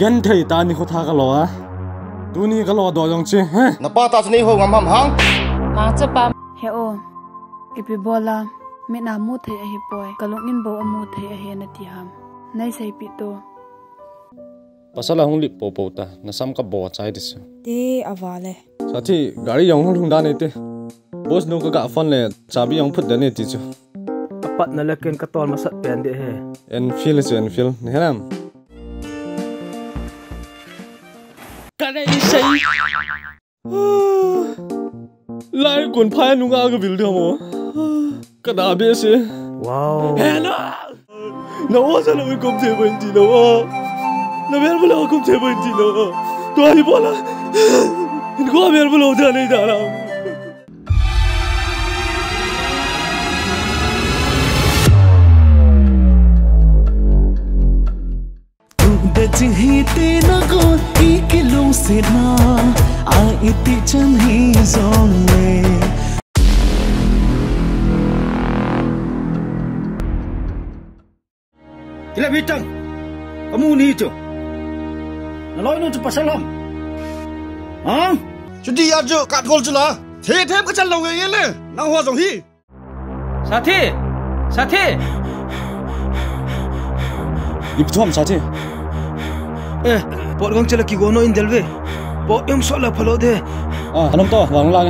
gan thei ta ni kho tha ka lo a tu ni ka lo do jong che he na pa ta chni ho ngam ham hang ma cha pa he o ipi bola me na mu thei a hi poi kalongin bo amu thei a he na ti ham nai sei pi to pasala hong li po po ta na sam ka bo chai dis te awale sathi gari yong hong da ne te boss no ka ga fon le chabi yong phut da ne ti chu apat na leken ka tol masat pen de he en feel ne haram cái say lại còn phai nung aga bil dia mo cái đà bê xe wow hè nó sao nó không thể bên gì đâu nó biết bao lâu không thể bên gì đâu tôi đi bỏ là có biết bao lâu thế này đã làm Dajing hiti na go ikilong sina a iti chan hi zong me Kila bitang kamu ni itu naloi nu pasal lam ha chudi ya jo kat gol chula the them ka chan lo nge le nang ho jong hi sathi đi thom sathi pot gang chala ki gono in delve pot yom sola phalo de anam to wang la